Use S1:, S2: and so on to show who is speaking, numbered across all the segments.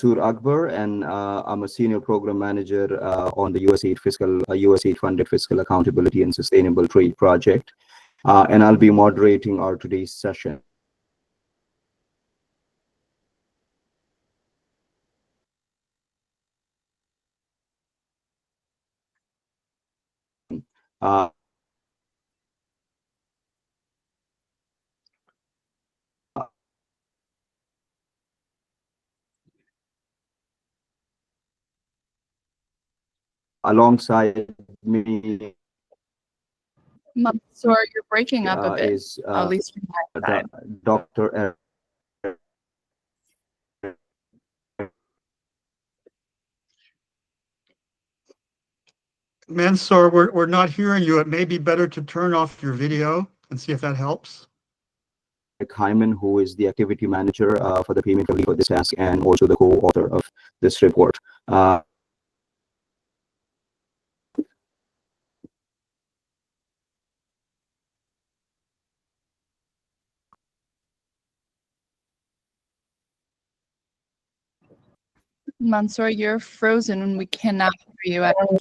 S1: Mansoor Akbar, and I'm a senior program manager on the USAID-funded Fiscal Accountability and Sustainable Trade Project, and I'll be moderating our today's session. Alongside me
S2: Mansoor, you're breaking up a bit,
S1: is
S2: at least from my side.
S1: Dr. Eric.
S3: Mansoor, we're not hearing you. It may be better to turn off your video and see if that helps.
S1: Hyman, who is the activity manager for the payment for this task and also the co-author of this report.
S2: Mansoor, you're frozen and we cannot hear you at all.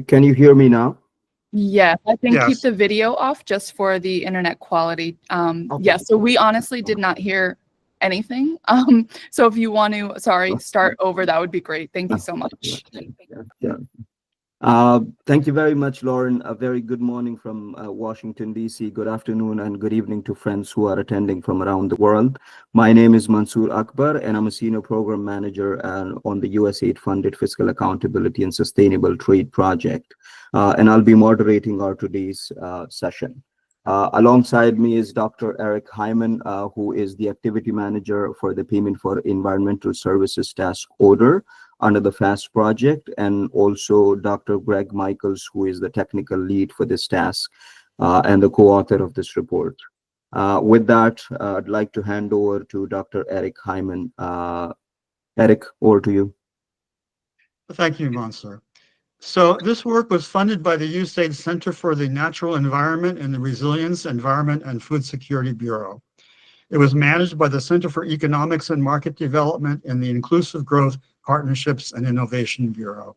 S1: Can you hear me now?
S2: Yeah, I think
S3: Yes.
S2: keep the video off just for the internet quality.
S1: Okay.
S2: Yeah, so we honestly did not hear anything. So if you want to, start over, that would be great. Thank you so much.
S1: Yeah. Thank you very much, Lauren. A very good morning from Washington, D.C. Good afternoon and good evening to friends who are attending from around the world. My name is Mansoor Akbar, and I'm a senior program manager on the USAID-funded Fiscal Accountability and Sustainable Trade Project. And I'll be moderating our today's session. Alongside me is Dr. Eric Hyman, who is the activity manager for the Payment for Environmental Services Task Order under the FAST project, and also Dr. Greg Michaels, who is the technical lead for this task and the co-author of this report. With that, I'd like to hand over to Dr. Eric Hyman. Eric, over to you.
S3: Thank you, Mansoor. So this work was funded by the USAID Center for the Natural Environment and the Resilience, Environment and Food Security Bureau. It was managed by the Center for Economics and Market Development and the Inclusive Growth Partnerships and Innovation Bureau.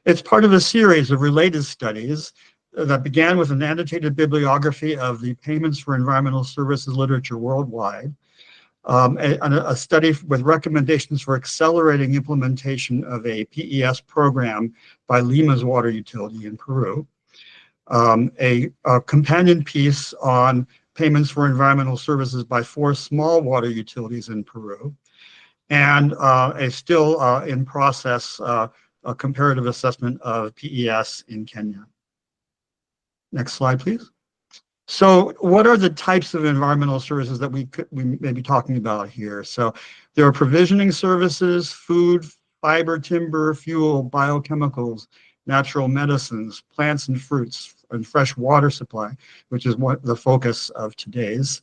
S3: It's part of a series of related studies that began with an annotated bibliography of the payments for environmental services literature worldwide, a study with recommendations for accelerating implementation of a PES program by Lima's water utility in Peru, a companion piece on payments for environmental services by 4 small water utilities in Peru, and a still in process a comparative assessment of PES in Kenya. Next slide, please. So what are the types of environmental services that we may be talking about here? So there are provisioning services, food, fiber, timber, fuel, biochemicals, natural medicines, plants and fruits, and fresh water supply, which is what the focus of today's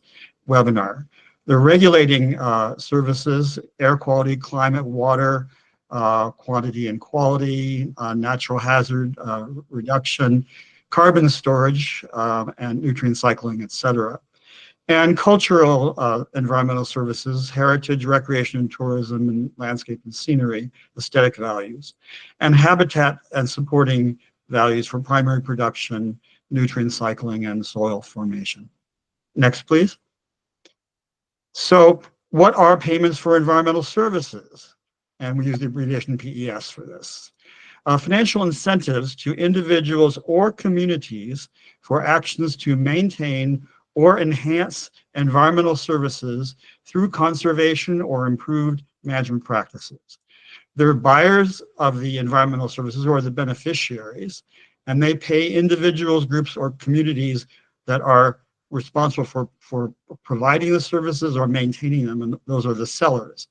S3: webinar. The regulating services, air quality, climate, water, quantity and quality, natural hazard reduction, carbon storage, and nutrient cycling, etc. And cultural environmental services, heritage, recreation and tourism, and landscape and scenery, aesthetic values, and habitat and supporting values for primary production, nutrient cycling, and soil formation. Next, please. So what are payments for environmental services? And we use the abbreviation PES for this. Financial incentives to individuals or communities for actions to maintain or enhance environmental services through conservation or improved management practices. They're buyers of the environmental services or the beneficiaries, and they pay individuals, groups, or communities that are responsible for providing the services or maintaining them, and those are the sellers.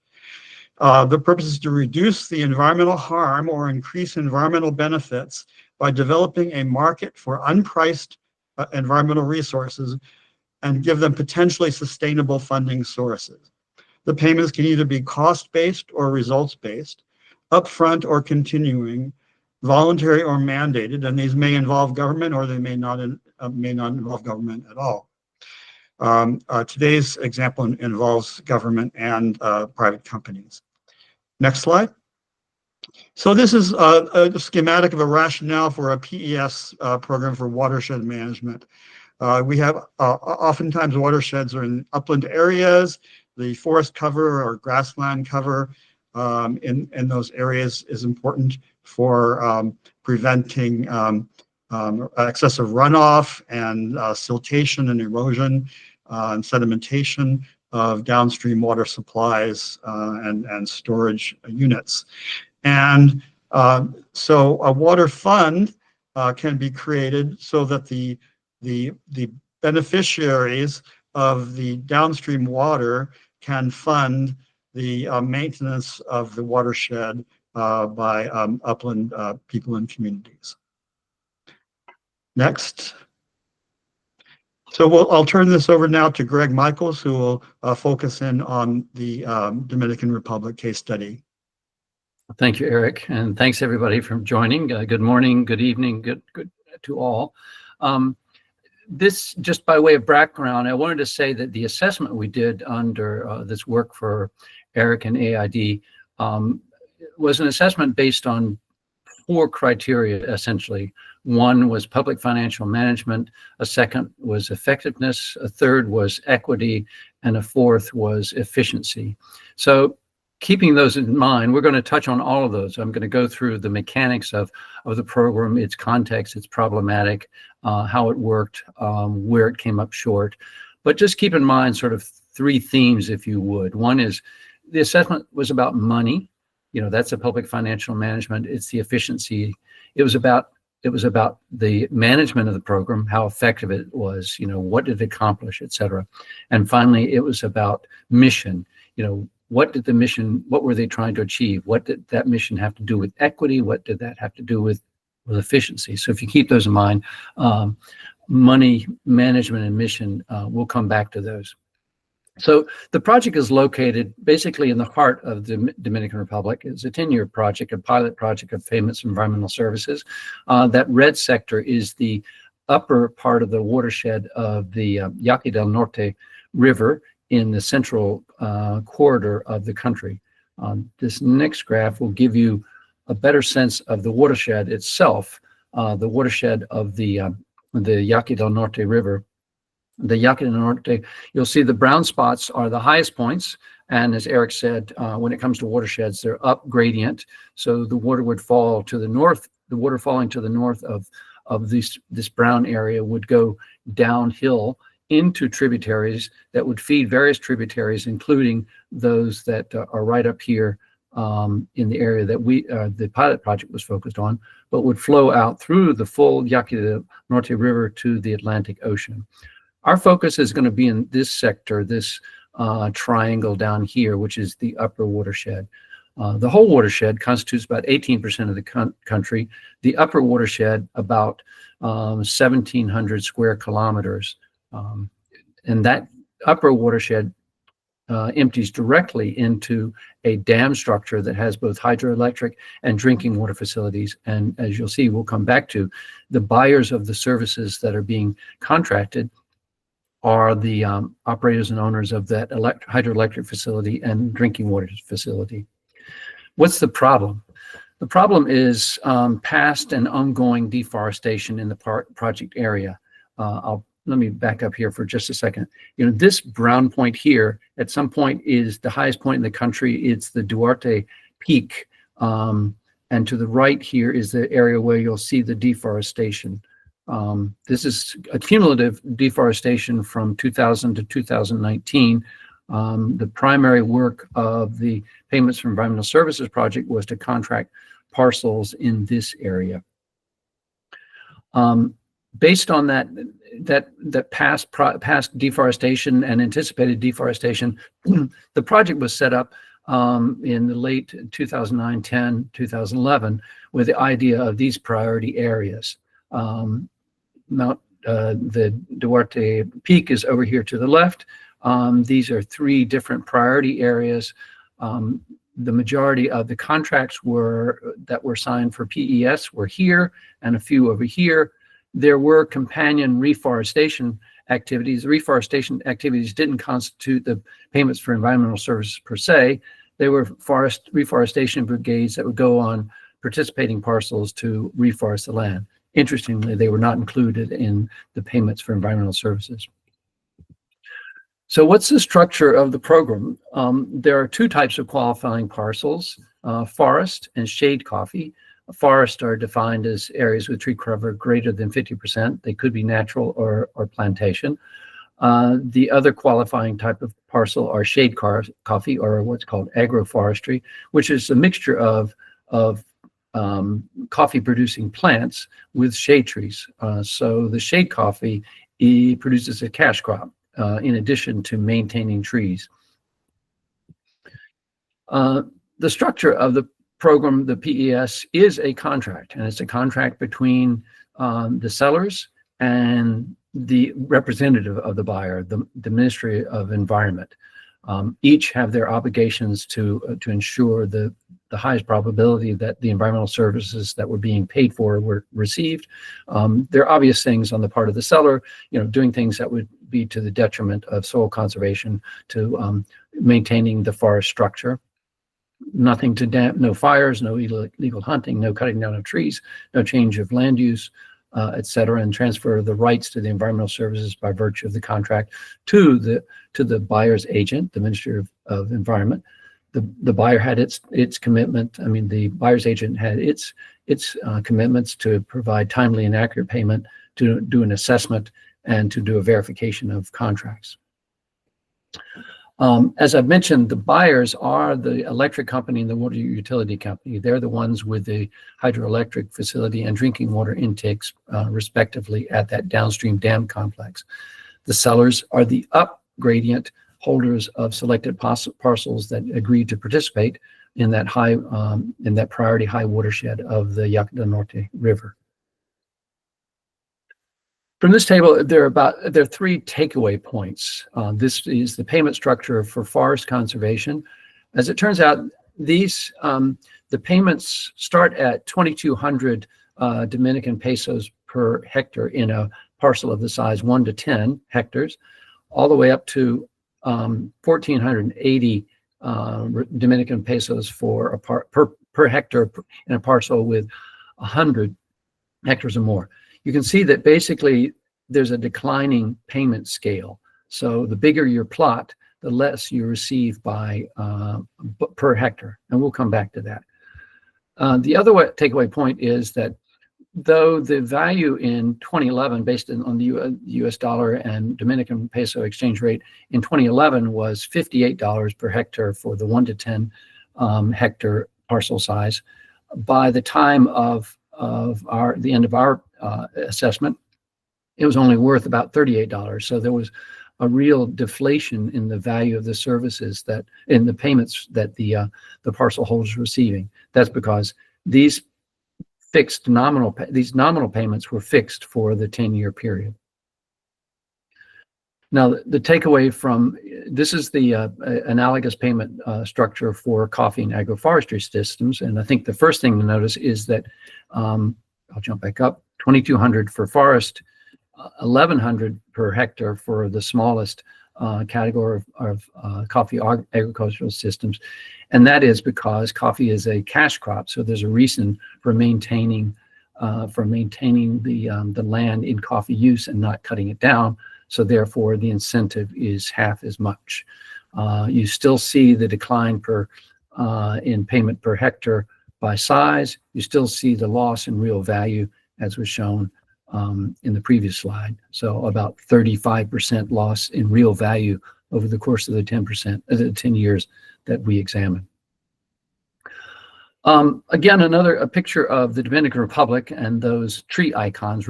S3: The purpose is to reduce the environmental harm or increase environmental benefits by developing a market for unpriced environmental resources and give them potentially sustainable funding sources. The payments can either be cost-based or results-based, upfront or continuing, voluntary or mandated, and these may involve government or they may not may not involve government at all. Today's example involves government and private companies. Next slide. So this is a schematic of a rationale for a PES program for watershed management. We have oftentimes watersheds are in upland areas. The forest cover or grassland cover in those areas is important for preventing excessive runoff and siltation and erosion and sedimentation of downstream water supplies and storage units. And so a water fund can be created so that the beneficiaries of the downstream water can fund the maintenance of the watershed by upland people and communities. Next. So I'll turn this over now to Greg Michaels, who will focus in on the Dominican Republic case study.
S4: Thank you, Eric, and thanks everybody for joining. Good morning, good evening, good to all. This, just by way of background, I wanted to say that the assessment we did under this work for Eric and AID was an assessment based on 4 criteria, essentially. One was public financial management, a second was effectiveness, a third was equity, and a fourth was efficiency. So keeping those in mind, we're going to touch on all of those. I'm going to go through the mechanics of the program, its context, its problematic, how it worked, where it came up short. But just keep in mind sort of 3 themes, if you would. One is the assessment was about money. You know, that's a public financial management. It's the efficiency. It was about the management of the program, how effective it was, you know, what did it accomplish, et cetera. And finally, it was about mission. You know, what were they trying to achieve? What did that mission have to do with equity? What did that have to do with efficiency? So if you keep those in mind, money, management, and mission, we'll come back to those. So the project is located basically in the heart of the Dominican Republic. It's a 10-year project, a pilot project of Payments and Environmental Services. That red sector is the upper part of the watershed of the Yaque del Norte River in the central corridor of the country. This next graph will give you a better sense of the watershed itself, the watershed of the Yaque del Norte River. The Yaque del Norte, you'll see the brown spots are the highest points. And as Eric said, when it comes to watersheds, they're up gradient. So the water would fall to the north. The water falling to the north of this brown area would go downhill into tributaries that would feed various tributaries, including those that are right up here in the area that the pilot project was focused on, but would flow out through the full Yaque del Norte River to the Atlantic Ocean. Our focus is going to be in this sector, this triangle down here, which is the upper watershed. The whole watershed constitutes about 18% of the country. The upper watershed, about 1,700 square kilometers. And that upper watershed empties directly into a dam structure that has both hydroelectric and drinking water facilities. And as you'll see, we'll come back to, the buyers of the services that are being contracted are the operators and owners of that hydroelectric facility and drinking water facility. What's the problem? The problem is past and ongoing deforestation in the project area. Let me back up here for just a second. You know, this brown point here, at some point, is the highest point in the country. It's the Duarte Peak. And to the right here is the area where you'll see the deforestation. This is a cumulative deforestation from 2000 to 2019. The primary work of the Payments for Environmental Services project was to contract parcels in this area. Based on that past deforestation and anticipated deforestation, the project was set up in the late 2009, 10, 2011 with the idea of these priority areas. The Duarte Peak is over here to the left. These are 3 different priority areas. The majority of the contracts that were signed for PES were here, and a few over here. There were companion reforestation activities. Reforestation activities didn't constitute the payments for environmental services per se. They were reforestation brigades that would go on participating parcels to reforest the land. Interestingly, they were not included in the payments for environmental services. So what's the structure of the program? There are two types of qualifying parcels, forest and shade coffee. Forests are defined as areas with tree cover greater than 50%. They could be natural or plantation. The other qualifying type of parcel are shade coffee, or what's called agroforestry, which is a mixture of coffee producing plants with shade trees. So the shade coffee produces a cash crop in addition to maintaining trees. The structure of the program, the PES, is a contract, and it's a contract between the sellers and the representative of the buyer, the Ministry of Environment. Each have their obligations to ensure the highest probability that the environmental services that were being paid for were received. There are obvious things on the part of the seller, doing things that would be to the detriment of soil conservation, to maintaining the forest structure. Nothing to no fires, no illegal hunting, no cutting down of trees, no change of land use, et cetera, and transfer the rights to the environmental services by virtue of the contract to the buyer's agent, the Ministry of Environment. The buyer had its commitment. I mean, the buyer's agent had its commitments to provide timely and accurate payment, to do an assessment, and to do a verification of contracts. As I've mentioned, the buyers are the electric company and the water utility company. They're the ones with the hydroelectric facility and drinking water intakes, respectively, at that downstream dam complex. The sellers are the up gradient holders of selected parcels that agreed to participate in that priority high watershed of the Yaque Norte River. From this table, there are three takeaway points. This is the payment structure for forest conservation. As it turns out, the payments start at 2,200 Dominican pesos per hectare in a parcel of the size 1 to 10 hectares, all the way up to 1,480 Dominican pesos for per hectare in a parcel with 100 hectares or more. You can see that basically there's a declining payment scale. So the bigger your plot, the less you receive by per hectare, and we'll come back to that. The other takeaway point is that though the value in 2011, based on the US dollar and Dominican peso exchange rate in 2011 was $58 per hectare for the 1 to 10 hectare parcel size, by the time of the end of our assessment, it was only worth about $38. So there was a real deflation in the value of the services in the payments that the parcel holders were receiving. That's because these nominal payments were fixed for the 10-year period. Now, the takeaway from this is the analogous payment structure for coffee and agroforestry systems. And I think the first thing to notice is that, I'll jump back up, 2,200 for forest, 1,100 per hectare for the smallest category of coffee agricultural systems. And that is because coffee is a cash crop. So there's a reason for maintaining the land in coffee use and not cutting it down. So therefore, the incentive is half as much. You still see the decline in payment per hectare by size. You still see the loss in real value, as was shown in the previous slide. So about 35% loss in real value over the course of the 10 years that we examined. Again, a picture of the Dominican Republic, and those tree icons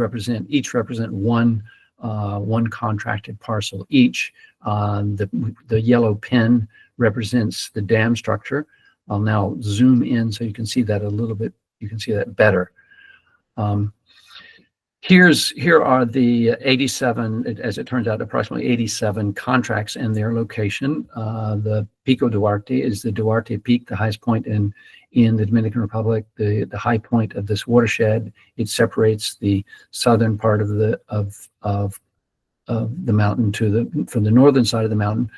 S4: each represent one contracted parcel each. The yellow pin represents the dam structure. I'll now zoom in so you can see that a little bit. You can see that better. Here are the 87, as it turns out, approximately 87 contracts and their location. The Pico Duarte is the Duarte Peak, the highest point in in the Dominican Republic, the high point of this watershed. It separates the southern part of the mountain from the northern side of the mountain.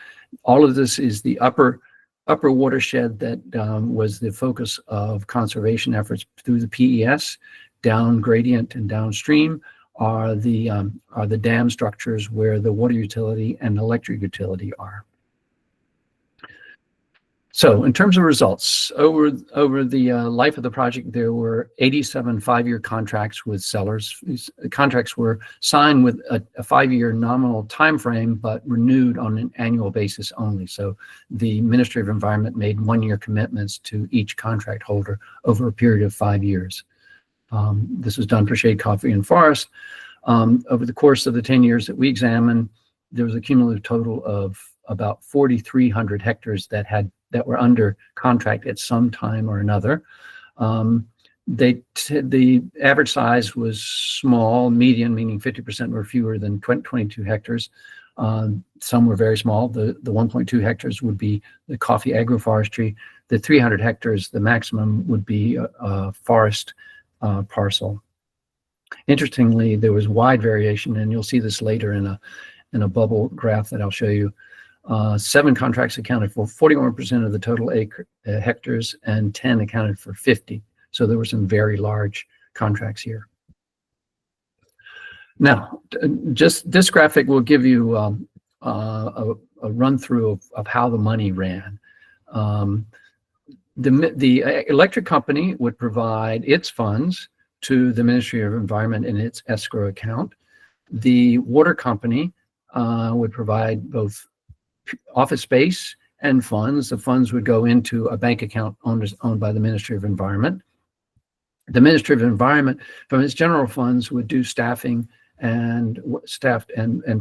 S4: All of this is the upper watershed that was the focus of conservation efforts through the PES. Down gradient and downstream are the dam structures where the water utility and electric utility are. So in terms of results, over the life of the project, there were 87 5-year contracts with sellers. These contracts were signed with a 5-year nominal time frame, but renewed on an annual basis only. So the Ministry of Environment made 1-year commitments to each contract holder over a period of 5 years. This was done for shade, coffee, and forest. Over the course of the 10 years that we examined, there was a cumulative total of about 4,300 hectares that were under contract at some time or another. The average size was small, median, meaning 50% were fewer than 22 hectares. Some were very small. The 1.2 hectares would be the coffee agroforestry. The 300 hectares, the maximum, would be a forest parcel. Interestingly, there was wide variation, and you'll see this later in a bubble graph that I'll show you. 7 contracts accounted for 41% of the total hectares, and 10 accounted for 50. So there were some very large contracts here. Now, just this graphic will give you a run through of how the money ran. The electric company would provide its funds to the Ministry of Environment in its escrow account. The water company would provide both office space and funds. The funds would go into a bank account owned by the Ministry of Environment. The Ministry of Environment, from its general funds, would do staffing and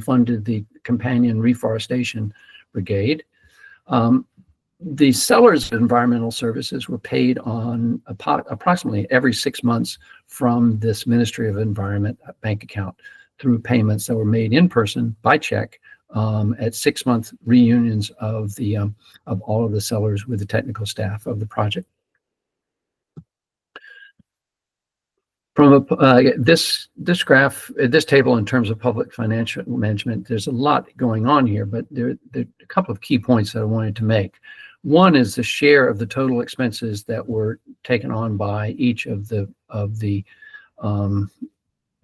S4: funded the companion reforestation brigade. The sellers of environmental services were paid on approximately every 6 months from this Ministry of Environment bank account through payments that were made in person by check at 6-month reunions of all of the sellers with the technical staff of the project. From this graph, this table in terms of public financial management, there's a lot going on here, but there are a couple of key points that I wanted to make. One is the share of the total expenses that were taken on by each of the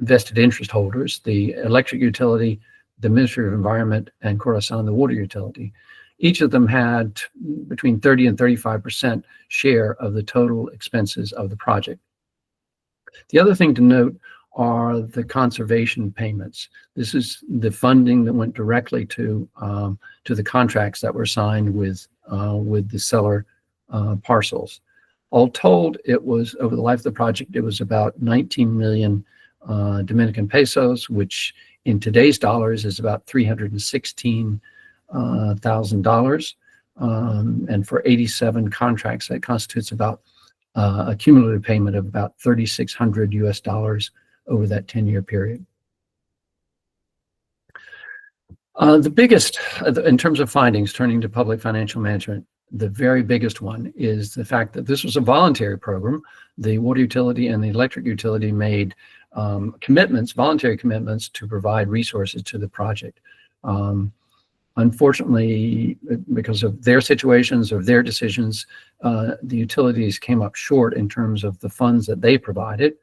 S4: vested interest holders: the electric utility, the Ministry of Environment, and Corazon, the water utility. Each of them had between 30 and 35% share of the total expenses of the project. The other thing to note are the conservation payments. This is the funding that went directly to the contracts that were signed with the seller parcels. All told, it was, over the life of the project, it was about 19 million Dominican pesos, which in today's dollars is about $316,000. And for 87 contracts, that constitutes about a cumulative payment of about $3,600 US over that 10-year period. The biggest, in terms of findings, turning to public financial management, the very biggest one is the fact that this was a voluntary program. The water utility and the electric utility made voluntary commitments to provide resources to the project. Unfortunately, because of their situations or their decisions, the utilities came up short in terms of the funds that they provided.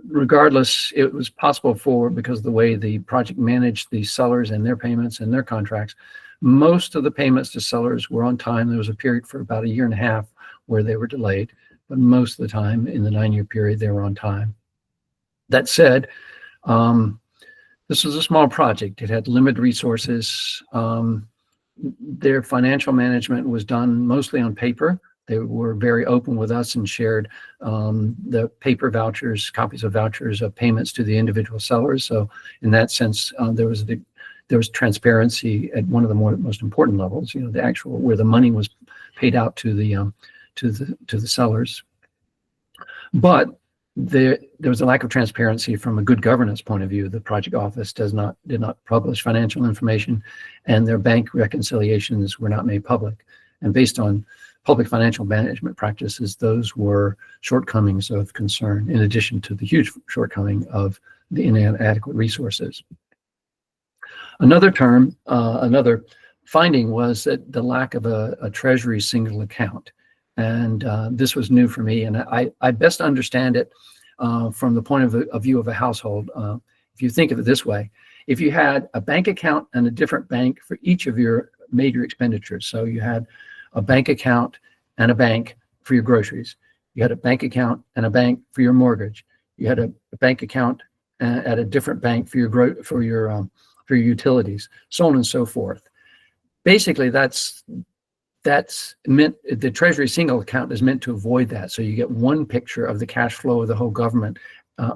S4: Regardless, it was possible because of the way the project managed the sellers and their payments and their contracts, most of the payments to sellers were on time. There was a period for about 1.5 years where they were delayed, but most of the time in the 9-year period, they were on time. That said, this was a small project. It had limited resources. Their financial management was done mostly on paper. They were very open with us and shared the paper vouchers, copies of vouchers of payments to the individual sellers. So in that sense, there was transparency at one of the most important levels. You know, the actual where the money was paid out to the sellers. But there was a lack of transparency from a good governance point of view. The project office did not publish financial information, and their bank reconciliations were not made public. And based on public financial management practices, those were shortcomings of concern, in addition to the huge shortcoming of the inadequate resources. Another finding was that the lack of a Treasury single account. And this was new for me, and I best understand it from the point of view of a household. If you think of it this way, if you had a bank account and a different bank for each of your major expenditures, so you had a bank account and a bank for your groceries, you had a bank account and a bank for your mortgage, you had a bank account at a different bank for your utilities, so on and so forth. Basically, that's meant, the Treasury single account is meant to avoid that. So you get one picture of the cash flow of the whole government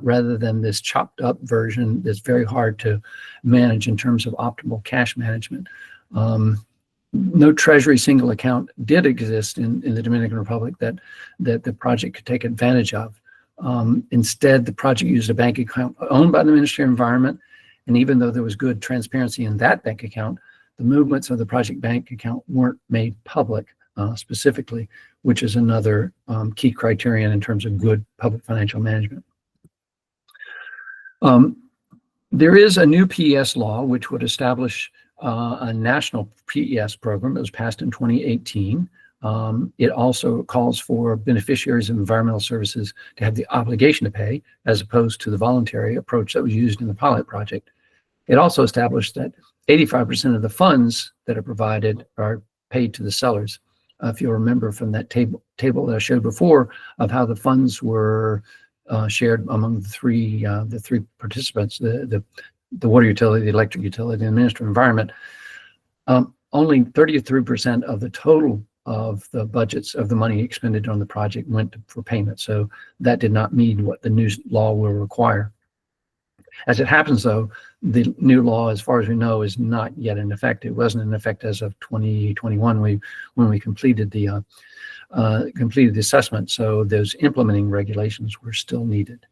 S4: rather than this chopped up version that's very hard to manage in terms of optimal cash management. No Treasury single account did exist in the Dominican Republic that the project could take advantage of. Instead, the project used a bank account owned by the Ministry of Environment. And even though there was good transparency in that bank account, the movements of the project bank account weren't made public specifically, which is another key criterion in terms of good public financial management. There is a new PES law which would establish a national PES program that was passed in 2018. It also calls for beneficiaries of environmental services to have the obligation to pay, as opposed to the voluntary approach that was used in the pilot project. It also established that 85% of the funds that are provided are paid to the sellers. If you'll remember from that table that I showed before of how the funds were shared among the three participants, the water utility, the electric utility, and the Ministry of Environment, only 33% of the total of the budgets of the money expended on the project went for payment. So that did not meet what the new law will require. As it happens, though, the new law, as far as we know, is not yet in effect. It wasn't in effect as of 2021 when we completed the assessment. So those implementing regulations were still needed.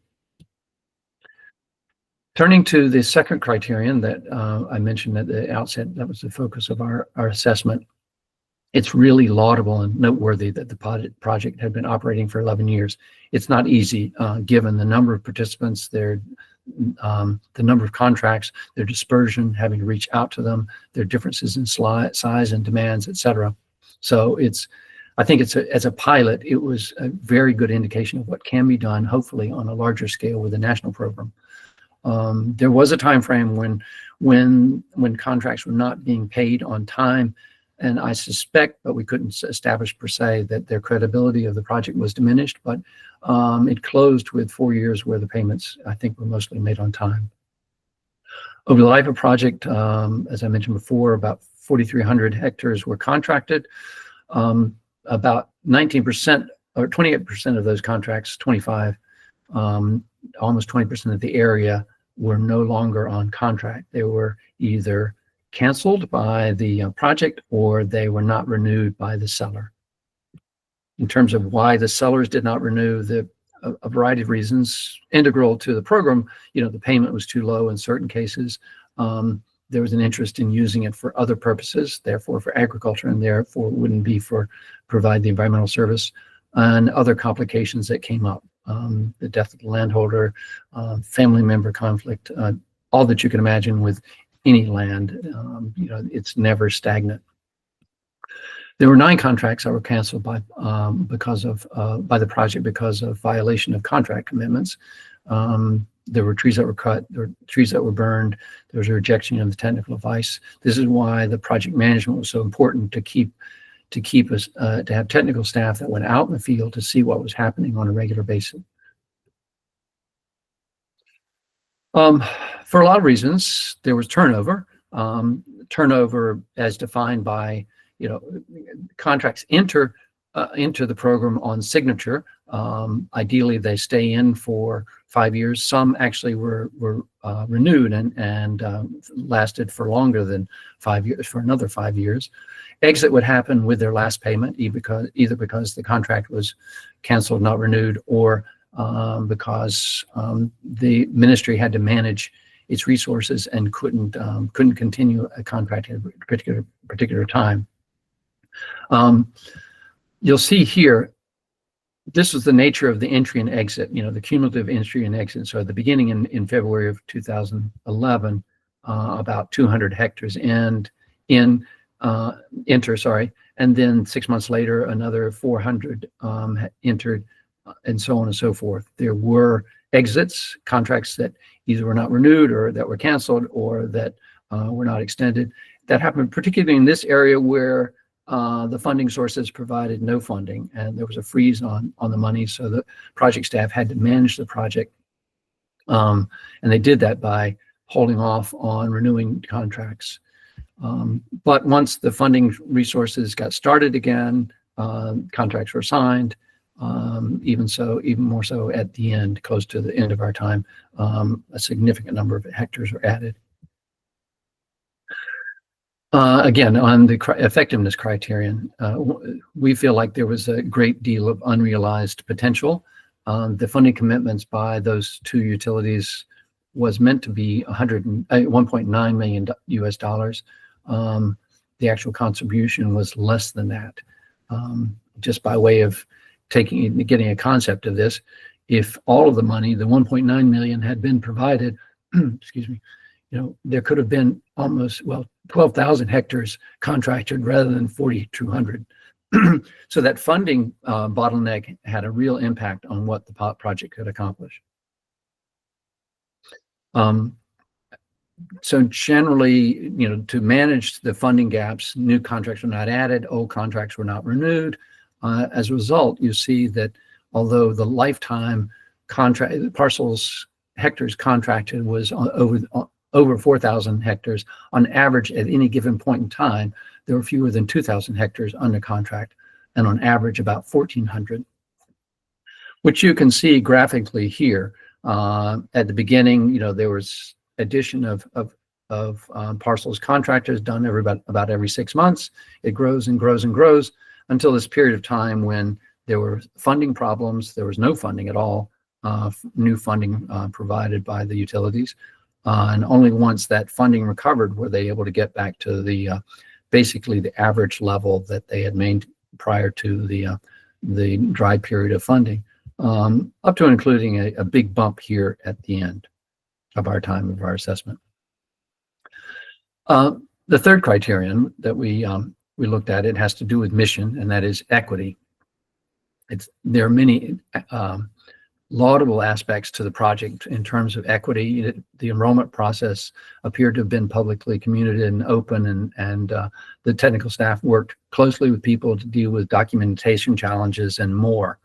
S4: Turning to the second criterion that I mentioned at the outset, that was the focus of our assessment. It's really laudable and noteworthy that the project had been operating for 11 years. It's not easy given the number of participants, the number of contracts, their dispersion, having to reach out to them, their differences in size and demands, et cetera. So I think as a pilot, it was a very good indication of what can be done, hopefully on a larger scale with a national program. There was a time frame when contracts were not being paid on time, and I suspect, but we couldn't establish per se, that their credibility of the project was diminished, but it closed with 4 years where the payments, I think, were mostly made on time. Over the life of project, as I mentioned before, about 4,300 hectares were contracted. About 19% or 28% of those contracts, 25, almost 20% of the area were no longer on contract. They were either canceled by the project or they were not renewed by the seller. In terms of why the sellers did not renew, a variety of reasons integral to the program. The payment was too low in certain cases. There was an interest in using it for other purposes, therefore for agriculture, and therefore wouldn't be for provide the environmental service, and other complications that came up. The death of the landholder, family member conflict, all that you can imagine with any land. It's never stagnant. There were 9 contracts that were canceled by the project because of violation of contract commitments. There were trees that were cut, there were trees that were burned, there was a rejection of the technical advice. This is why the project management was so important to have technical staff that went out in the field to see what was happening on a regular basis. For a lot of reasons, there was turnover. Turnover as defined by, contracts enter the program on signature. Ideally, they stay in for 5 years. Some actually were renewed and lasted for longer than 5 years, for another 5 years. Exit would happen with their last payment, either because the contract was canceled, not renewed, or because the ministry had to manage its resources and couldn't continue a contract at a particular time. You'll see here, this was the nature of the entry and exit, the cumulative entry and exit. So at the beginning in February of 2011, about 200 hectares enter, and then 6 months later, another 400 entered, and so on and so forth. There were exits, contracts that either were not renewed or that were canceled or that were not extended. That happened particularly in this area where the funding sources provided no funding, and there was a freeze on the money, so the project staff had to manage the project, and they did that by holding off on renewing contracts. But once the funding resources got started again, contracts were signed. Even more so at the end, close to the end of our time, a significant number of hectares were added. Again, on the effectiveness criterion, we feel like there was a great deal of unrealized potential. The funding commitments by those two utilities was meant to be $1.9 million US dollars. The actual contribution was less than that. Just by way of getting a concept of this, if all of the money, the 1.9 million, had been provided, excuse me, there could have been almost 12,000 hectares contracted rather than 4,200. So that funding bottleneck had a real impact on what the project could accomplish. So generally, to manage the funding gaps, new contracts were not added, old contracts were not renewed. As a result, you see that although the lifetime parcels hectares contracted was over 4,000 hectares, on average at any given point in time, there were fewer than 2,000 hectares under contract, and on average about 1,400, which you can see graphically here. At the beginning, there was addition of parcels contractors done about every 6 months. It grows and grows and grows until this period of time when there were funding problems. There was no funding at all, new funding provided by the utilities. And only once that funding recovered were they able to get back to basically the average level that they had made prior to the dry period of funding, up to and including a big bump here at the end of our time of our assessment. The third criterion that we looked at, it has to do with mission, and that is equity. There are many laudable aspects to the project in terms of equity. The enrollment process appeared to have been publicly communicated and open, and the technical staff worked closely with people to deal with documentation challenges and more.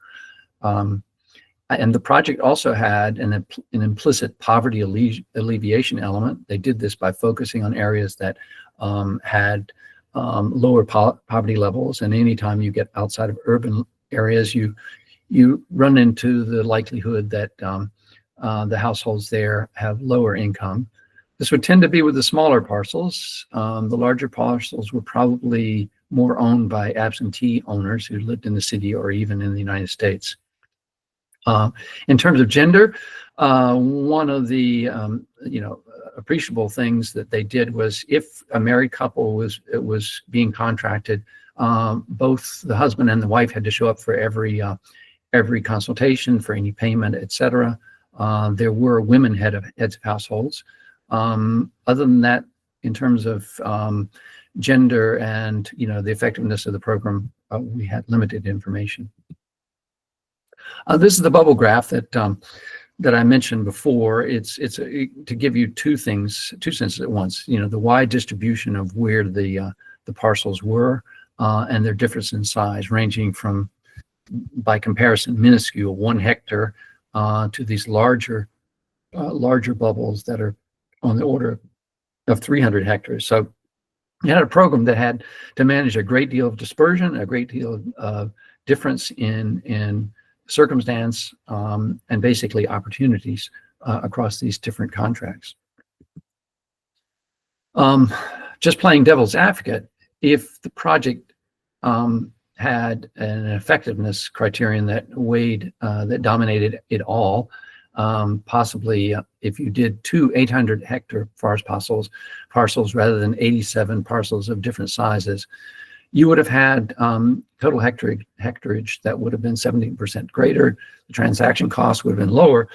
S4: And the project also had an implicit poverty alleviation element. They did this by focusing on areas that had lower poverty levels, and anytime you get outside of urban areas, you run into the likelihood that the households there have lower income. This would tend to be with the smaller parcels. The larger parcels were probably more owned by absentee owners who lived in the city or even in the United States. In terms of gender, one of the appreciable things that they did was, if a married couple was being contracted, both the husband and the wife had to show up for every consultation, for any payment, etc. There were women heads of households. Other than that, in terms of gender and the effectiveness of the program, we had limited information. This is the bubble graph that I mentioned before. It's to give you two senses at once. The wide distribution of where the parcels were and their difference in size, ranging from, by comparison, minuscule 1 hectare to these larger bubbles that are on the order of 300 hectares. So you had a program that had to manage a great deal of dispersion, a great deal of difference in circumstance, and basically opportunities across these different contracts. Just playing devil's advocate, if the project had an effectiveness criterion that dominated it all, possibly if you did 2 800-hectare forest parcels rather than 87 parcels of different sizes, you would have had total hectarage that would have been 17% greater. The transaction cost would have been lower.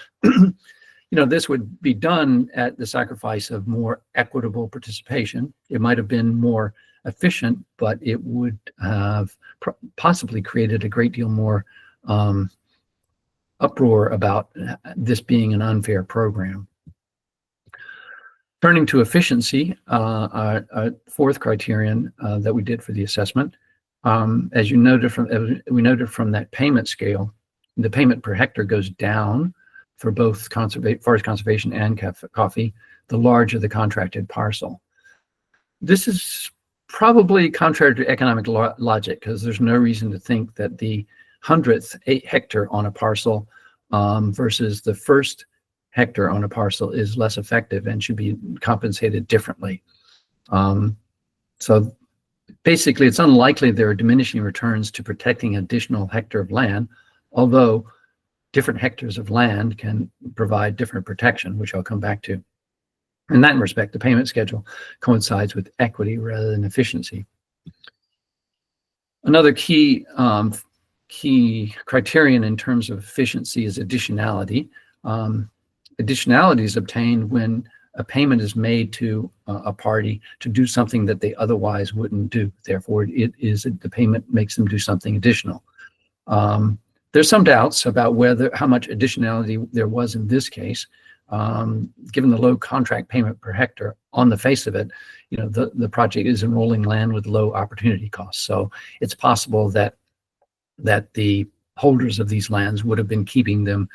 S4: This would be done at the sacrifice of more equitable participation. It might have been more efficient, but it would have possibly created a great deal more uproar about this being an unfair program. Turning to efficiency, our fourth criterion that we did for the assessment, as we noted from that payment scale, the payment per hectare goes down for both forest conservation and coffee, the larger the contracted parcel. This is probably contrary to economic logic, because there's no reason to think that the 100th hectare on a parcel versus the first hectare on a parcel is less effective and should be compensated differently. So basically, it's unlikely there are diminishing returns to protecting additional hectare of land, although different hectares of land can provide different protection, which I'll come back to. In that respect, the payment schedule coincides with equity rather than efficiency. Another key criterion in terms of efficiency is additionality. Additionality is obtained when a payment is made to a party to do something that they otherwise wouldn't do. Therefore, the payment makes them do something additional. There's some doubts about how much additionality there was in this case, given the low contract payment per hectare. On the face of it, the project is enrolling land with low opportunity costs. So it's possible that the holders of these lands would have been keeping them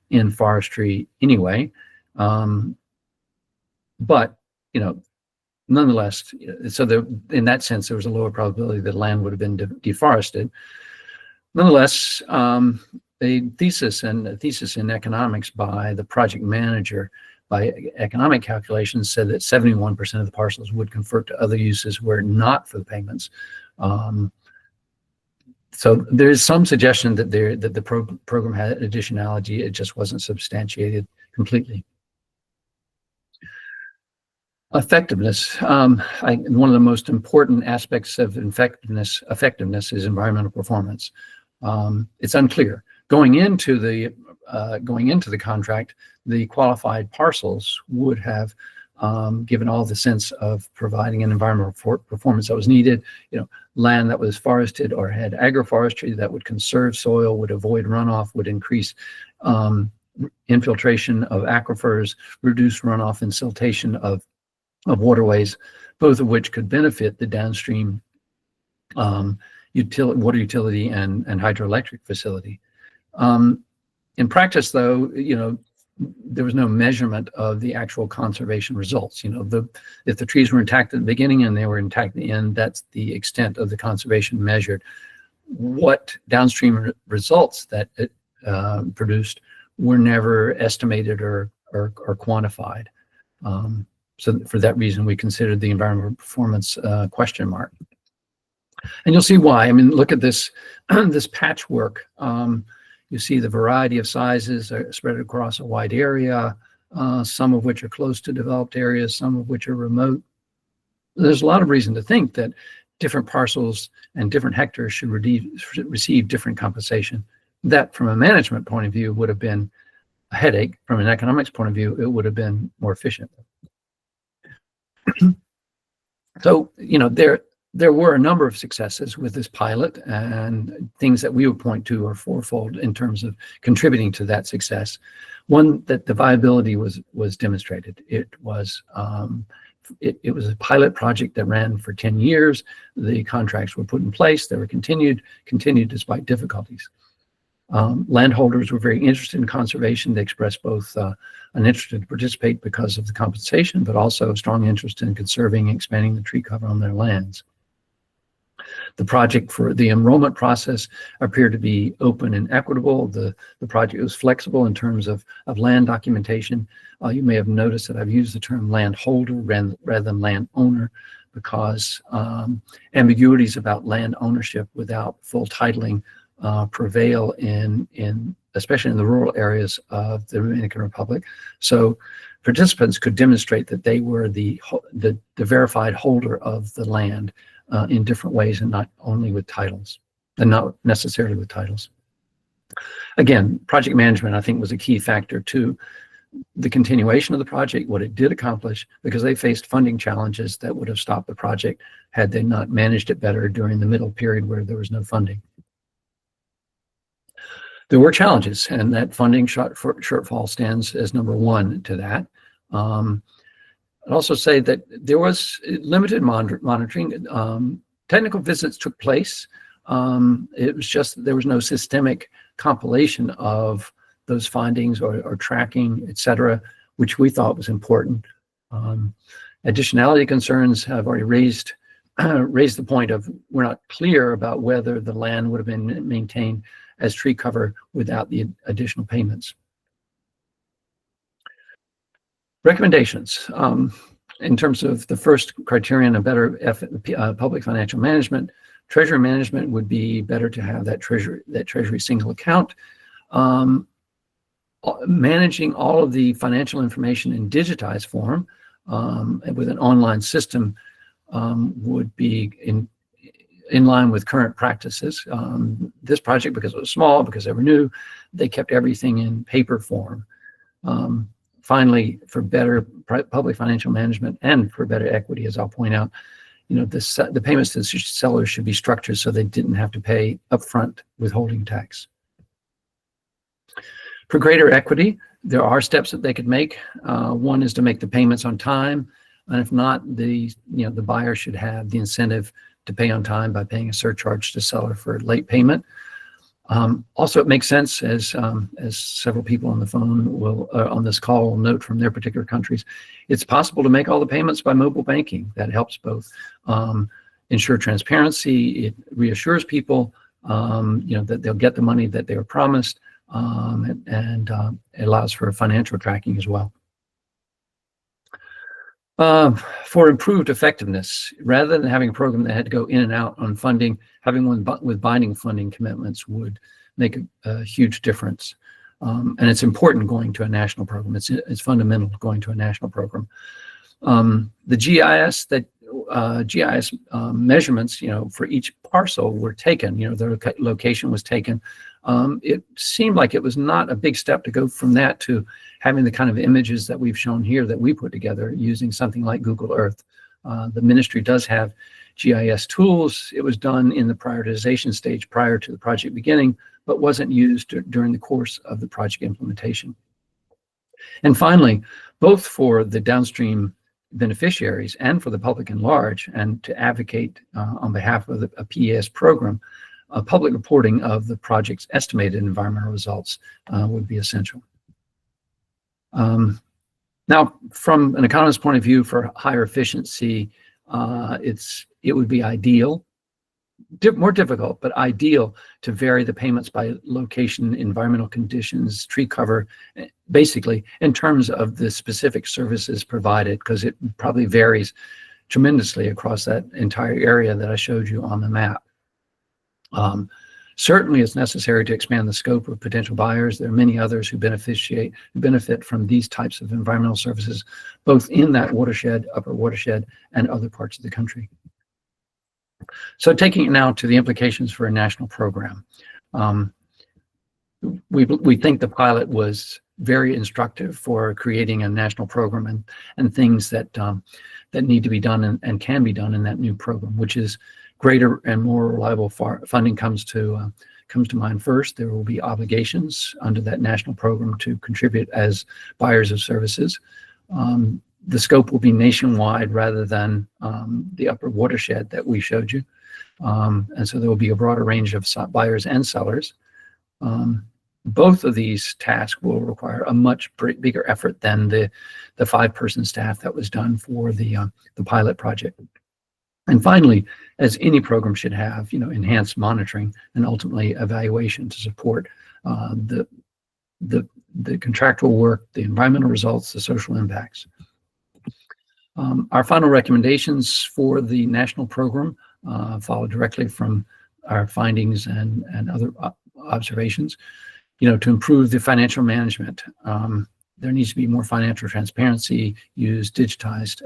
S4: in forestry anyway. But nonetheless, so in that sense, there was a lower probability that land would have been deforested. Nonetheless, a thesis in economics by the project manager, by economic calculations, said that 71% of the parcels would convert to other uses were not for the payments. So there is some suggestion that the program had additionality. It just wasn't substantiated completely. Effectiveness. One of the most important aspects of effectiveness is environmental performance. It's unclear. Going into the contract, the qualified parcels would have given all the sense of providing an environmental performance that was needed. Land that was forested or had agroforestry that would conserve soil, would avoid runoff, would increase infiltration of aquifers, reduce runoff and siltation of waterways, both of which could benefit the downstream water utility and hydroelectric facility. In practice, though, there was no measurement of the actual conservation results. If the trees were intact at the beginning and they were intact at the end, that's the extent of the conservation measured. What downstream results that it produced were never estimated or quantified. So for that reason, we considered the environmental performance question mark. And you'll see why. I mean, look at this this patchwork. You see the variety of sizes are spread across a wide area, some of which are close to developed areas, some of which are remote. There's a lot of reason to think that different parcels and different hectares should receive different compensation. That, from a management point of view, would have been a headache. From an economics point of view, it would have been more efficient. So, there were a number of successes with this pilot, and things that we would point to are fourfold in terms of contributing to that success. One, that the viability was demonstrated. It was a pilot project that ran for 10 years. The contracts were put in place. They were continued despite difficulties. Landholders were very interested in conservation. They expressed both an interest to participate because of the compensation, but also a strong interest in conserving and expanding the tree cover on their lands. The project for the enrollment process appeared to be open and equitable. The project was flexible in terms of land documentation. You may have noticed that I've used the term landholder rather than landowner, because ambiguities about land ownership without full titling prevail especially in the rural areas of the Dominican Republic. So participants could demonstrate that they were the verified holder of the land in different ways, and not only with titles, and not necessarily with titles. Again, project management, I think, was a key factor to the continuation of the project, what it did accomplish, because they faced funding challenges that would have stopped the project had they not managed it better during the middle period where there was no funding. There were challenges, and that funding shortfall stands as number one to that. I'd also say that there was limited monitoring. Technical visits took place. It was just that there was no systemic compilation of those findings or tracking, et cetera, which we thought was important. Additionality concerns have already raised the point of we're not clear about whether the land would have been maintained as tree cover without the additional payments. Recommendations. In terms of the first criterion of better public financial management, treasury management would be better to have that treasury single account. Managing all of the financial information in digitized form with an online system would be in line with current practices. This project, because it was small, because they were new, they kept everything in paper form. Finally, for better public financial management and for better equity, as I'll point out, the payments to the sellers should be structured so they didn't have to pay upfront withholding tax. For greater equity, there are steps that they could make. One is to make the payments on time, and if not, the buyer should have the incentive to pay on time by paying a surcharge to seller for late payment. Also, it makes sense, as several people on the phone on this call will note from their particular countries, it's possible to make all the payments by mobile banking. That helps both ensure transparency. It reassures people, that they'll get the money that they were promised, and it allows for financial tracking as well. For improved effectiveness, rather than having a program that had to go in and out on funding, having one with binding funding commitments would make a huge difference. And it's important going to a national program. It's fundamental going to a national program. The GIS measurements, for each parcel were taken. The location was taken. It seemed like it was not a big step to go from that to having the kind of images that we've shown here that we put together using something like Google Earth. The ministry does have GIS tools. It was done in the prioritization stage prior to the project beginning, but wasn't used during the course of the project implementation. And finally, both for the downstream beneficiaries and for the public in large, and to advocate on behalf of a PES program, public reporting of the project's estimated environmental results would be essential. Now, from an economist's point of view, for higher efficiency, it would be ideal, more difficult, but ideal to vary the payments by location, environmental conditions, tree cover, basically in terms of the specific services provided, because it probably varies tremendously across that entire area that I showed you on the map. Certainly, it's necessary to expand the scope of potential buyers. There are many others who benefit from these types of environmental services, both in that watershed, upper watershed, and other parts of the country. So taking it now to the implications for a national program. We think the pilot was very instructive for creating a national program and things that need to be done and can be done in that new program, which is greater and more reliable funding comes to mind first. There will be obligations under that national program to contribute as buyers of services. The scope will be nationwide rather than the upper watershed that we showed you. And so there will be a broader range of buyers and sellers. Both of these tasks will require a much bigger effort than the 5-person staff that was done for the pilot project. And finally, as any program should have, enhanced monitoring and ultimately evaluation to support the contractual work, the environmental results, the social impacts. Our final recommendations for the national program follow directly from our findings and other observations. To improve the financial management. There needs to be more financial transparency, use digitized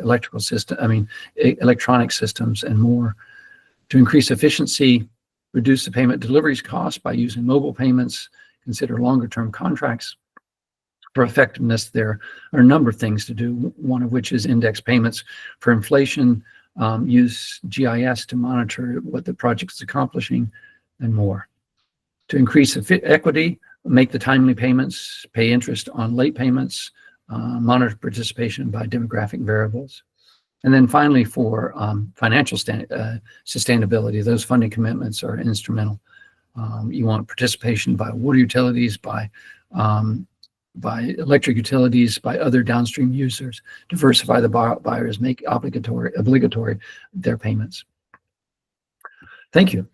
S4: electronic systems and more. To increase efficiency, reduce the payment deliveries cost by using mobile payments, consider longer term contracts. For effectiveness, there are a number of things to do, one of which is index payments for inflation, use GIS to monitor what the project is accomplishing, and more. To increase equity, make the timely payments, pay interest on late payments, monitor participation by demographic variables. And then finally, for financial sustainability, those funding commitments are instrumental. You want participation by water utilities, by electric utilities, by other downstream users, diversify the buyers, make obligatory their payments. Thank you.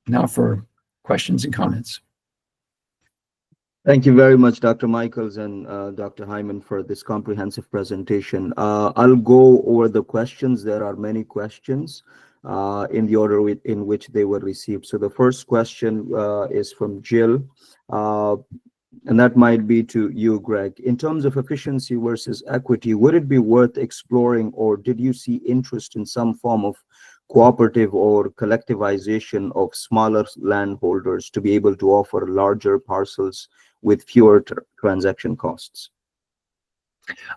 S4: Now for questions and comments.
S1: Thank you very much, Dr. Michaels and Dr. Hyman, for this comprehensive presentation. I'll go over the questions. There are many questions in the order in which they were received. So the first question is from Jill, and that might be to you, Greg. In terms of efficiency versus equity, would it be worth exploring, or did you see interest in some form of cooperative or collectivization of smaller landholders to be able to offer larger parcels with fewer transaction costs?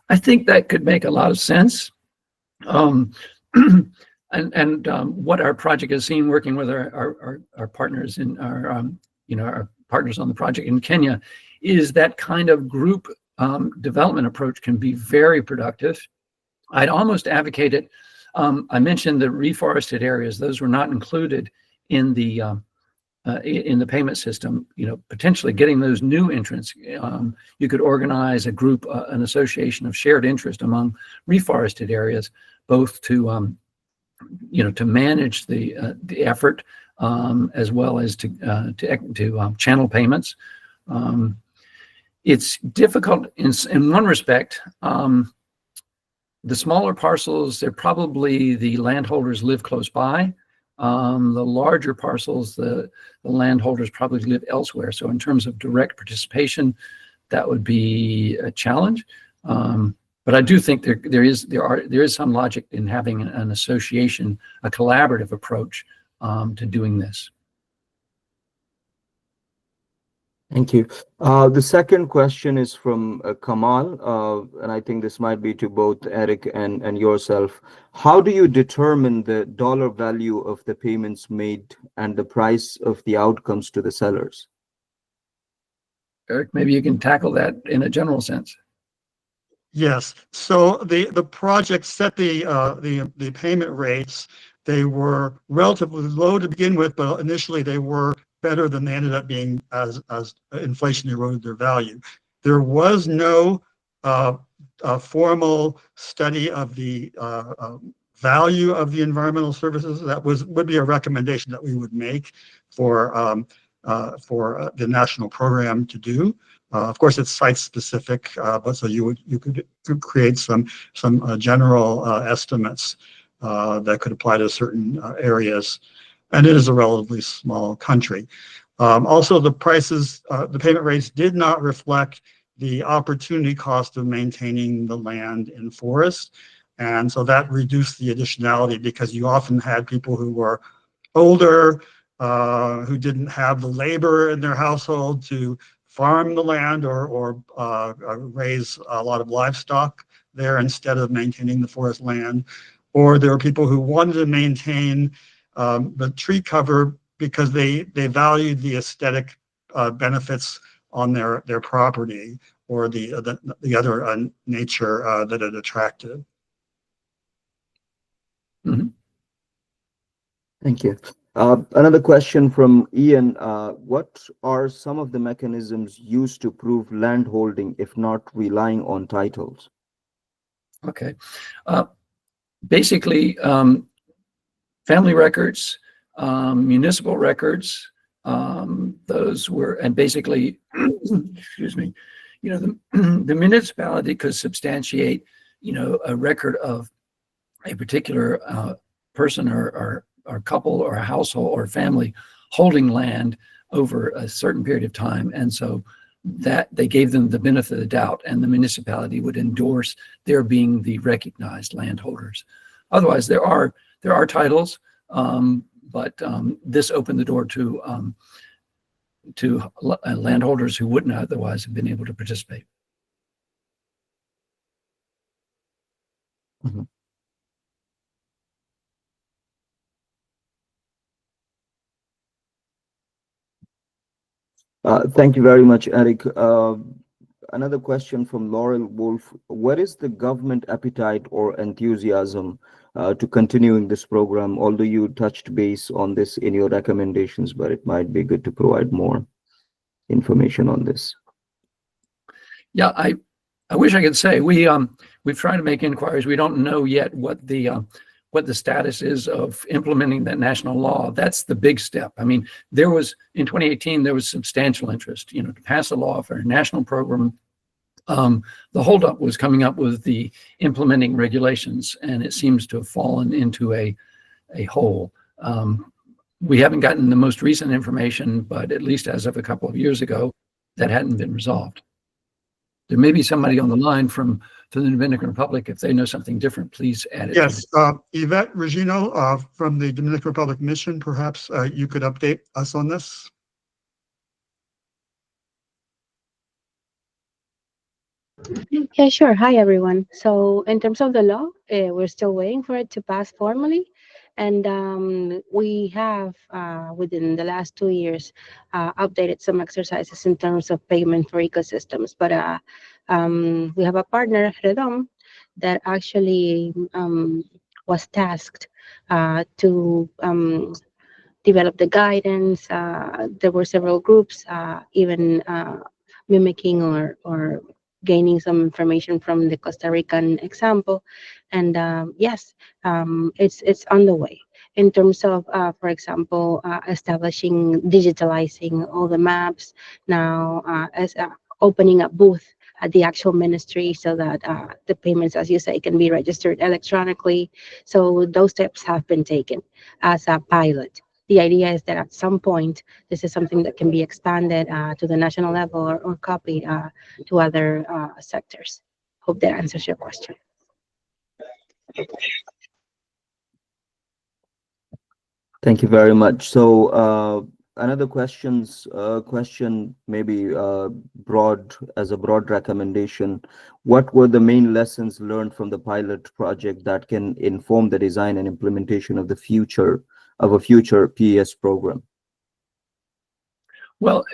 S4: I think that could make a lot of sense. And what our project has seen working with our partners in our partners on the project in Kenya is that kind of group development approach can be very productive. I'd almost advocate it. I mentioned the reforested areas; those were not included in the payment system. Potentially getting those new entrants. You could organize a group, an association of shared interest among reforested areas, both to manage the effort as well as to channel payments. It's difficult in one respect. The smaller parcels, they're probably the landholders live close by. The larger parcels, the landholders probably live elsewhere. So in terms of direct participation, that would be a challenge. But I do think there is some logic in having an association, a collaborative approach to doing this.
S1: Thank you. The second question is from Kamal, and I think this might be to both Eric and yourself. How do you determine the dollar value of the payments made and the price of the outcomes to the sellers?
S4: Eric, maybe you can tackle that in a general sense.
S3: Yes. So the project set the payment rates. They were relatively low to begin with, but initially they were better than they ended up being as inflation eroded their value. There was no formal study of the value of the environmental services. That would be a recommendation that we would make for the national program to do. Of course, it's site specific, but so you could create some general estimates that could apply to certain areas. And it is a relatively small country. Also, the prices, the payment rates did not reflect the opportunity cost of maintaining the land in forest. And so that reduced the additionality because you often had people who were older, who didn't have the labor in their household to farm the land or raise a lot of livestock there instead of maintaining the forest land. Or there were people who wanted to maintain the tree cover because they valued the aesthetic benefits on their property or the other nature that it attracted.
S4: Mm-hmm.
S1: Thank you. Another question from Ian. What are some of the mechanisms used to prove landholding if not relying on titles?
S4: Okay. Basically, family records, municipal records, those were, and basically, excuse me, the municipality could substantiate, a record of a particular person or couple or a household or family holding land over a certain period of time. And so that they gave them the benefit of the doubt, and the municipality would endorse their being the recognized landholders. Otherwise, there are titles, but this opened the door to landholders who wouldn't otherwise have been able to participate.
S1: Mhm. Thank you very much, Eric. Another question from Laurel Wolf. What is the government appetite or enthusiasm to continuing this program? Although you touched base on this in your recommendations, but it might be good to provide more information on this.
S4: Yeah, I wish I could say we've tried to make inquiries. We don't know yet what the status is of implementing that national law. That's the big step. I mean, there was in 2018 there was substantial interest, to pass a law for a national program. The holdup was coming up with the implementing regulations, and it seems to have fallen into a hole. We haven't gotten the most recent information, but at least as of a couple of years ago, that hadn't been resolved. There may be somebody on the line from the Dominican Republic. If they know something different, please add it.
S3: Yes, Yvette Regino from the Dominican Republic Mission, perhaps you could update us on this.
S5: Yeah, sure. Hi, everyone. So in terms of the law, we're still waiting for it to pass formally. And we have, within the last 2 years, updated some exercises in terms of payment for ecosystems. But we have a partner, Redom, that actually was tasked to develop the guidance. There were several groups, even mimicking or gaining some information from the Costa Rican example. And yes, it's on the way in terms of, for example, establishing, digitalizing all the maps now, as opening a booth at the actual ministry so that the payments, as you say, can be registered electronically. So those steps have been taken as a pilot. The idea is that at some point, this is something that can be expanded to the national level or copied to other sectors. Hope that answers your question.
S1: Thank you very much. So another question, maybe broad, as a broad recommendation. What were the main lessons learned from the pilot project that can inform the design and implementation of a future PES program?
S4: Well,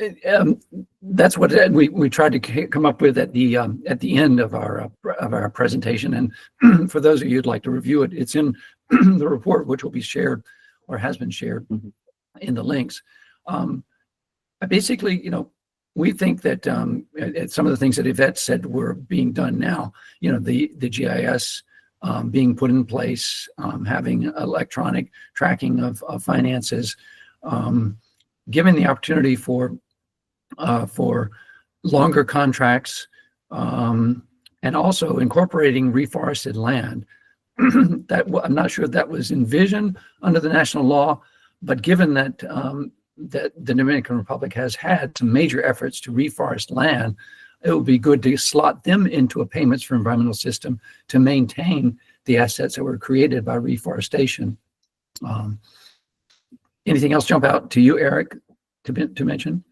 S4: that's what we tried to come up with at the end of our presentation. And for those of you who'd like to review it, it's in the report, which will be shared or has been shared in the links. Basically, we think that some of the things that Yvette said were being done now. The GIS being put in place, having electronic tracking of finances, giving the opportunity for longer contracts, and also incorporating reforested land. That I'm not sure that was envisioned under the national law, but given that that the Dominican Republic has had some major efforts to reforest land, it would be good to slot them into a payments for environmental system to maintain the assets that were created by reforestation. Anything else jump out to you, Eric, to mention?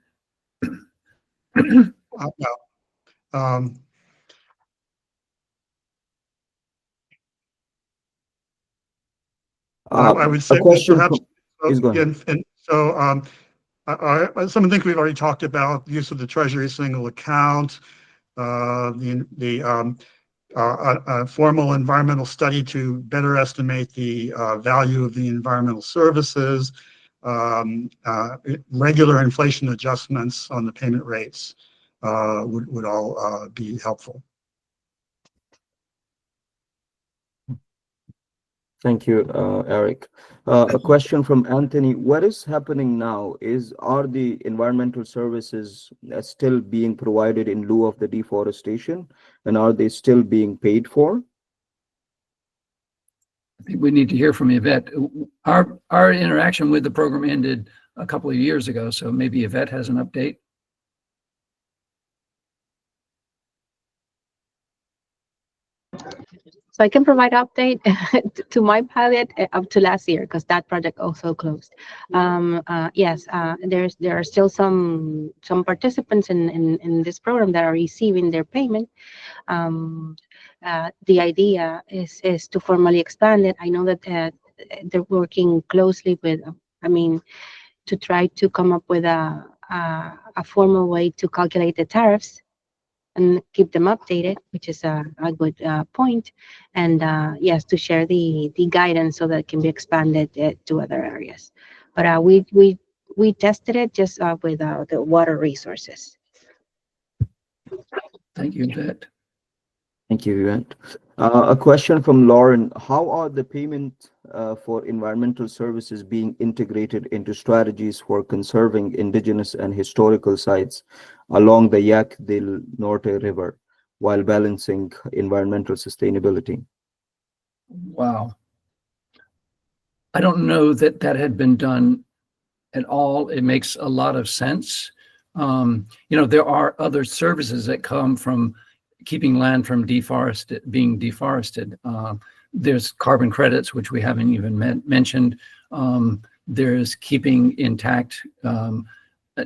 S3: No. I would say perhaps, some of the things we've already talked about: use of the Treasury single account, the formal environmental study to better estimate the value of the environmental services, regular inflation adjustments on the payment rates would all be helpful.
S1: Thank you, Eric. A question from Anthony. What is happening now? Are the environmental services still being provided in lieu of the deforestation, and are they still being paid for?
S4: I think we need to hear from Yvette. Our interaction with the program ended a couple of years ago, so maybe Yvette has an update.
S5: So I can provide update to my pilot up to last year because that project also closed. Yes, there are still some participants in this program that are receiving their payment. The idea is to formally expand it. I know that they're working closely with, I mean, to try to come up with a formal way to calculate the tariffs and keep them updated, which is a good point. And yes, to share the guidance so that it can be expanded to other areas. But we tested it just with the water resources.
S4: Thank you, Yvette.
S1: Thank you, Yvette. A question from Lauren. How are the payment for environmental services being integrated into strategies for conserving indigenous and historical sites along the Yaque del Norte River while balancing environmental sustainability?
S4: Wow. I don't know that that had been done at all. It makes a lot of sense. There are other services that come from keeping land from being deforested. There's carbon credits, which we haven't even mentioned. There's keeping intact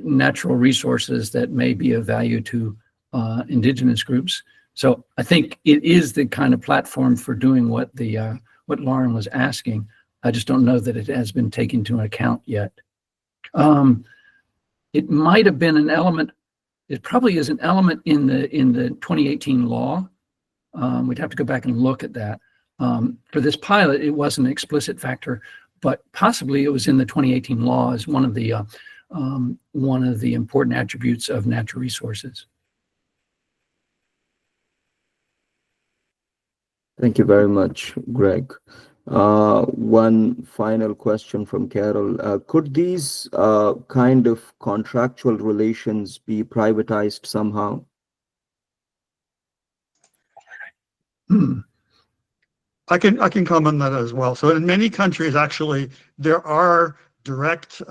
S4: natural resources that may be of value to indigenous groups. So I think it is the kind of platform for doing what Lauren was asking. I just don't know that it has been taken into account yet. It might have been an element. It probably is an element in the 2018 law. We'd have to go back and look at that. For this pilot, it wasn't an explicit factor, but possibly it was in the 2018 law as one of the important attributes of natural resources.
S1: Thank you very much, Greg. One final question from Carol. Could these kind of contractual relations be privatized somehow?
S3: I can comment on that as well. So in many countries, actually, there are direct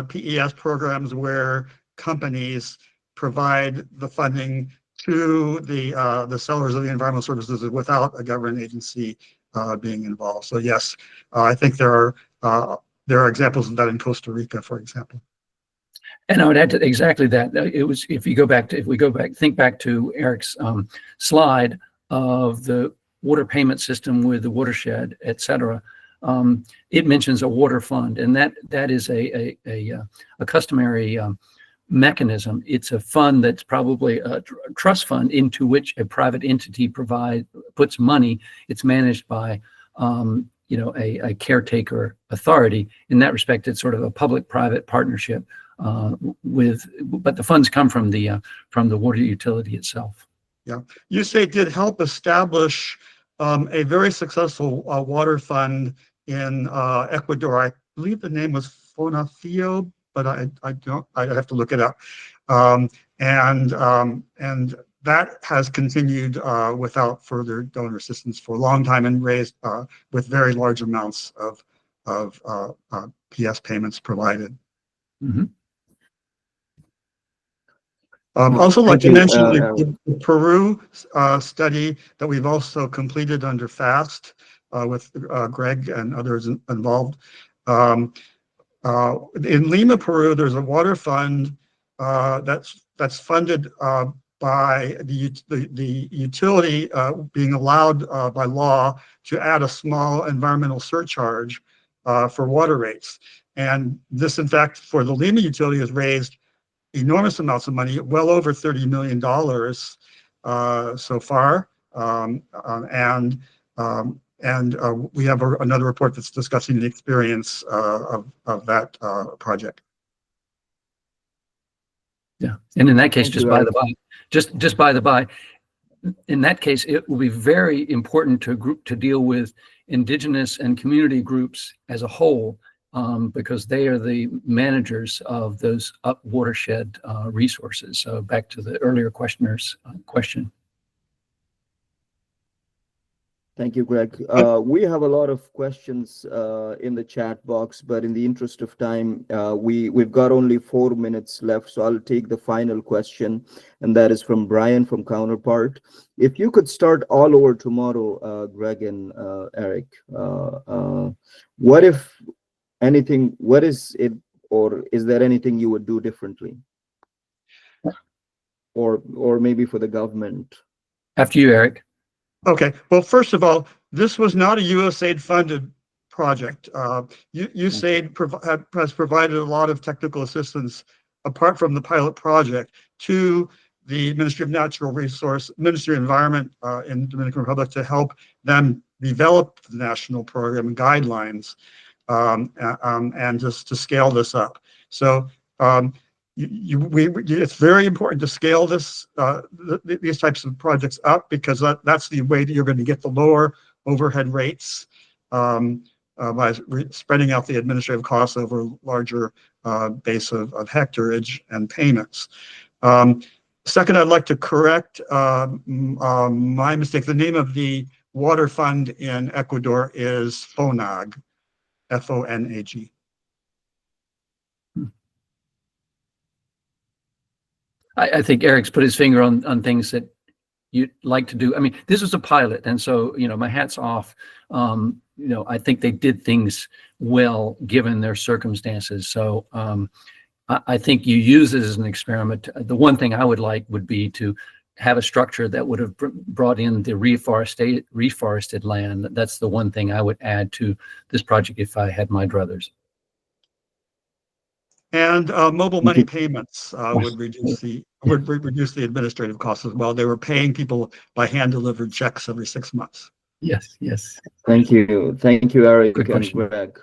S3: PES programs where companies provide the funding to the sellers of the environmental services without a government agency being involved. So yes, I think there are examples of that in Costa Rica, for example.
S4: And I would add to exactly that. It was if we go back, think back to Eric's slide of the water payment system with the watershed, et cetera. It mentions a water fund, and that is a customary mechanism. It's a fund that's probably a trust fund into which a private entity puts money. It's managed by a caretaker authority. In that respect, it's sort of a public-private partnership but the funds come from the water utility itself.
S3: Yeah, USAID did help establish a very successful water fund in Ecuador. I believe the name was Fonafio, but I have to look it up. And that has continued without further donor assistance for a long time and raised with very large amounts of PS payments provided.
S4: Mm-hmm.
S3: Also like to mention the Peru study that we've also completed under FAST with Greg and others involved. In Lima, Peru, there's a water fund that's funded by the utility being allowed by law to add a small environmental surcharge for water rates. And this, in fact, for the Lima utility has raised enormous amounts of money, well over $30 million so far. And we have another report that's discussing the experience of that project.
S4: Yeah, and in that case, just by the by, in that case, it will be very important to deal with indigenous and community groups as a whole, because they are the managers of those watershed resources. So back to the earlier questioner's question.
S1: Thank you, Greg. We have a lot of questions in the chat box, but in the interest of time, we've got only 4 minutes left, so I'll take the final question, and that is from Brian from Counterpart. If you could start all over tomorrow, Greg and Eric, what if anything? What is it, or is there anything you would do differently, or maybe for the government?
S4: After you, Eric.
S3: Okay, well, first of all, this was not a USAID-funded project. USAID has provided a lot of technical assistance apart from the pilot project to the Ministry of Natural Resource, Ministry of Environment in the Dominican Republic to help them develop the national program and guidelines and just to scale this up. So it's very important to scale this these types of projects up, because that's the way that you're going to get the lower overhead rates by spreading out the administrative costs over a larger base of hectarage and payments. Second, I'd like to correct my mistake. The name of the water fund in Ecuador is FONAG, FONAG.
S4: I think Eric's put his finger on things that you'd like to do. I mean, this was a pilot, and so, my hat's off. I think they did things well given their circumstances. So I think you use it as an experiment. The one thing I would like would be to have a structure that would have brought in the reforested land. That's the one thing I would add to this project if I had my druthers.
S3: And mobile money payments would reduce the administrative costs as well. They were paying people by hand-delivered checks every 6 months.
S4: Yes, yes.
S1: Thank you, Eric
S4: Good
S1: and
S4: question.
S1: Greg.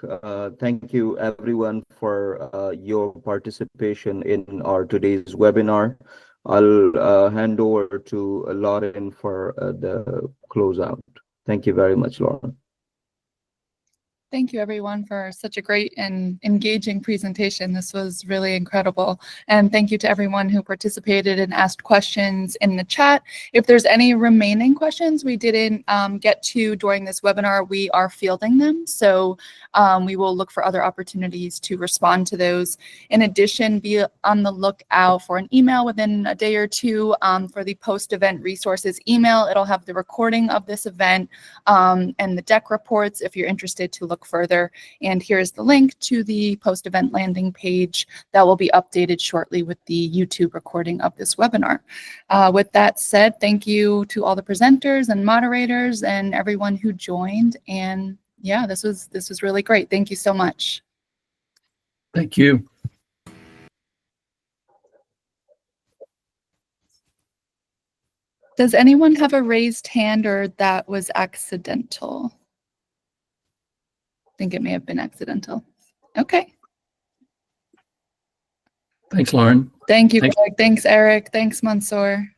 S1: Thank you, everyone, for your participation in our today's webinar. I'll hand over to Lauren for the closeout. Thank you very much, Lauren.
S2: Thank you, everyone, for such a great and engaging presentation. This was really incredible. And thank you to everyone who participated and asked questions in the chat. If there's any remaining questions we didn't get to during this webinar, we are fielding them. So we will look for other opportunities to respond to those. In addition, be on the lookout for an email within a day or two for the post-event resources email. It'll have the recording of this event and the deck reports if you're interested to look further. And here's the link to the post-event landing page that will be updated shortly with the YouTube recording of this webinar. With that said, thank you to all the presenters and moderators and everyone who joined. And yeah, this was really great. Thank you so much.
S4: Thank you.
S2: Does anyone have a raised hand, or that was accidental? I think it may have been accidental. Okay.
S4: Thanks, Lauren.
S2: Thank you,
S4: Thanks.
S2: Greg. Thanks, Eric. Thanks, Mansoor.